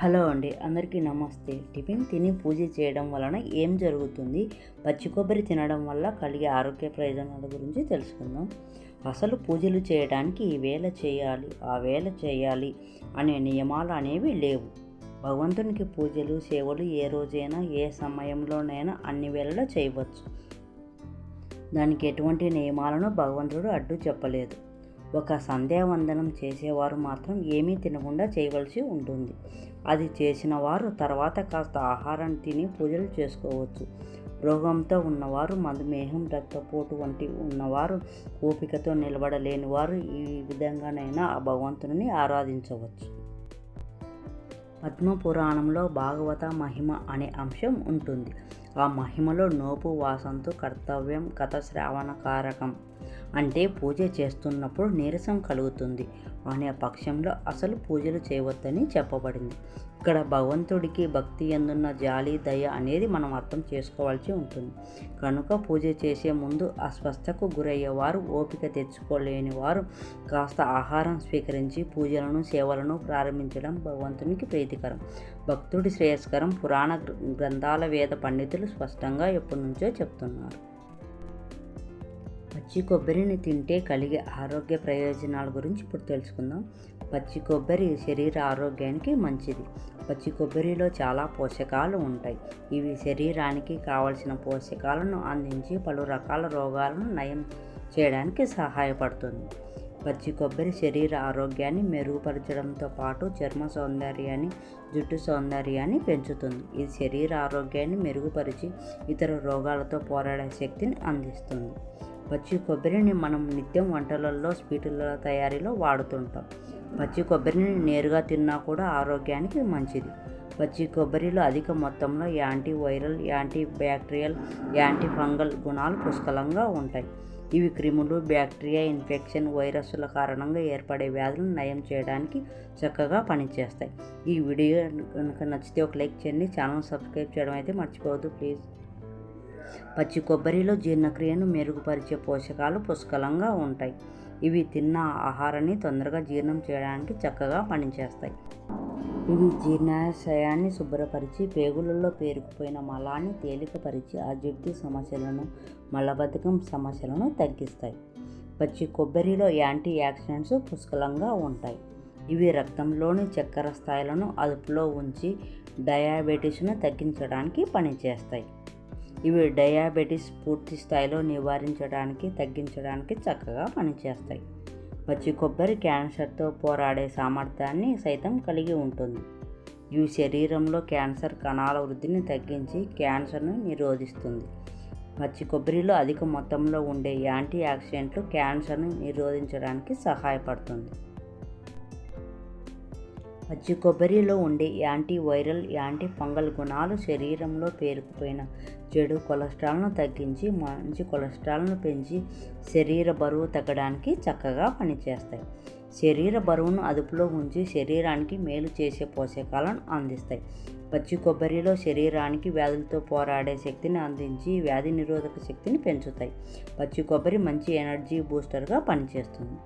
Hello అండి, అందరికీ నమస్తే. టిఫిన్ తిని పూజ చేయడం వలన ఏం జరుగుతుంది, పచ్చి కొబ్బరి తినడం వల్ల కలిగే ఆరోగ్య ప్రయోజనాల గురించి తెలుసుకుందాం. అసలు పూజలు చేయడానికి ఈ వేళ చేయాలి, ఆ వేళ చేయాలి అనే నియమాలు అనేవి లేవు. భగవంతునికి పూజలు సేవలు ఏ రోజైనా ఏ సమయంలోనైనా అన్ని వేళలా చేయవచ్చు. దానికి ఎటువంటి నియమాలను భగవంతుడు అడ్డు చెప్పలేదు. ఒక సంధ్యావందనం చేసేవారు మాత్రం ఏమీ తినకుండా చేయవలసి ఉంటుంది. అది చేసిన వారు తర్వాత కాస్త ఆహారం తిని పూజలు చేసుకోవచ్చు. రోగంతో ఉన్నవారు, మధుమేహం, రక్తపోటు వంటి ఉన్నవారు, ఓపికతో నిలబడలేని వారు ఈ విధంగానైనా ఆ భగవంతుని ఆరాధించవచ్చు. పద్మపురాణంలో భాగవత మహిమ అనే అంశం ఉంటుంది. ఆ మహిమలో నోపు వాసంతో కర్తవ్యం కథ శ్రావణకారకం, అంటే పూజ చేస్తున్నప్పుడు నీరసం కలుగుతుంది అనే పక్షంలో అసలు పూజలు చేయవద్దని చెప్పబడింది. ఇక్కడ భగవంతుడికి భక్తి ఎందున్న జాలి దయ అనేది మనం అర్థం చేసుకోవాల్సి ఉంటుంది. కనుక పూజ చేసే ముందు అస్వస్థకు గురయ్యేవారు, ఓపిక తెచ్చుకోలేని వారు కాస్త ఆహారం స్వీకరించి పూజలను సేవలను ప్రారంభించడం భగవంతునికి ప్రీతికరం, భక్తుడి శ్రేయస్కరం. పురాణ గ్రంథాల వేద పండితులు స్పష్టంగా ఎప్పటి నుంచో చెప్తున్నారు. పచ్చి కొబ్బరిని తింటే కలిగే ఆరోగ్య ప్రయోజనాల గురించి ఇప్పుడు తెలుసుకుందాం. పచ్చి కొబ్బరి శరీర ఆరోగ్యానికి మంచిది. పచ్చి కొబ్బరిలో చాలా పోషకాలు ఉంటాయి. ఇవి శరీరానికి కావలసిన పోషకాలను అందించి పలు రకాల రోగాలను నయం చేయడానికి సహాయపడుతుంది. పచ్చి కొబ్బరి శరీర ఆరోగ్యాన్ని మెరుగుపరచడంతో పాటు చర్మ సౌందర్యాన్ని, జుట్టు సౌందర్యాన్ని పెంచుతుంది. ఇది శరీర ఆరోగ్యాన్ని మెరుగుపరిచి ఇతర రోగాలతో పోరాడే శక్తిని అందిస్తుంది. పచ్చి కొబ్బరిని మనం నిత్యం వంటలలో, స్వీటుల తయారీలో వాడుతుంటాం. పచ్చి కొబ్బరిని నేరుగా తిన్నా కూడా ఆరోగ్యానికి మంచిది. పచ్చి కొబ్బరిలో అధిక మొత్తంలో anti viral, anti bacterial, anti fungal గుణాలు పుష్కలంగా ఉంటాయి. ఇవి క్రిములు, బ్యాక్టీరియా, ఇన్ఫెక్షన్, వైరస్ల కారణంగా ఏర్పడే వ్యాధులను నయం చేయడానికి చక్కగా పనిచేస్తాయి. ఈ వీడియో కనుక నచ్చితే ఒక లైక్ చేయండి. ఛానల్ సబ్స్క్రైబ్ చేయడం అయితే మర్చిపోవద్దు ప్లీజ్. పచ్చి కొబ్బరిలో జీర్ణక్రియను మెరుగుపరిచే పోషకాలు పుష్కలంగా ఉంటాయి. ఇవి తిన్న ఆహారాన్ని తొందరగా జీర్ణం చేయడానికి చక్కగా పనిచేస్తాయి. ఇవి జీర్ణాశయాన్ని శుభ్రపరిచి పేగులలో పేరుకుపోయిన మలాన్ని తేలికపరిచి అజీర్తి సమస్యలను, మలబద్ధకం సమస్యలను తగ్గిస్తాయి. పచ్చి కొబ్బరిలో యాంటీ ఆక్సిడెంట్స్ పుష్కలంగా ఉంటాయి. ఇవి రక్తంలోని చక్కెర స్థాయిలను అదుపులో ఉంచి డయాబెటీస్ను తగ్గించడానికి పనిచేస్తాయి. ఇవి డయాబెటీస్ పూర్తి స్థాయిలో నివారించడానికి, తగ్గించడానికి చక్కగా పనిచేస్తాయి. పచ్చి కొబ్బరి క్యాన్సర్తో పోరాడే సామర్థ్యాన్ని సైతం కలిగి ఉంటుంది. ఇవి శరీరంలో క్యాన్సర్ కణాల వృద్ధిని తగ్గించి క్యాన్సర్ను నిరోధిస్తుంది. పచ్చి కొబ్బరిలో అధిక మొత్తంలో ఉండే యాంటీ ఆక్సిడెంట్లు క్యాన్సర్ను నిరోధించడానికి సహాయపడుతుంది. పచ్చి కొబ్బరిలో ఉండే యాంటీ వైరల్, యాంటీ ఫంగల్ గుణాలు శరీరంలో పేరుకుపోయిన చెడు కొలెస్ట్రాల్ను తగ్గించి మంచి కొలెస్ట్రాల్ను పెంచి శరీర బరువు తగ్గడానికి చక్కగా పనిచేస్తాయి. శరీర బరువును అదుపులో ఉంచి శరీరానికి మేలు చేసే పోషకాలను అందిస్తాయి. పచ్చి కొబ్బరిలో శరీరానికి వ్యాధులతో పోరాడే శక్తిని అందించి వ్యాధి నిరోధక శక్తిని పెంచుతాయి. పచ్చి కొబ్బరి మంచి ఎనర్జీ బూస్టర్గా పనిచేస్తుంది.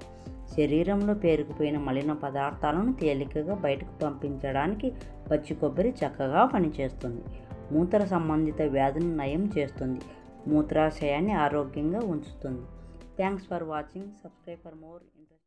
శరీరంలో పేరుకుపోయిన మలిన పదార్థాలను తేలికగా బయటకు పంపించడానికి పచ్చి కొబ్బరి చక్కగా పనిచేస్తుంది. మూత్ర సంబంధిత వ్యాధులను నయం చేస్తుంది. మూత్రాశయాన్ని ఆరోగ్యంగా ఉంచుతుంది. Thanks for watching. Subscribe for more interest.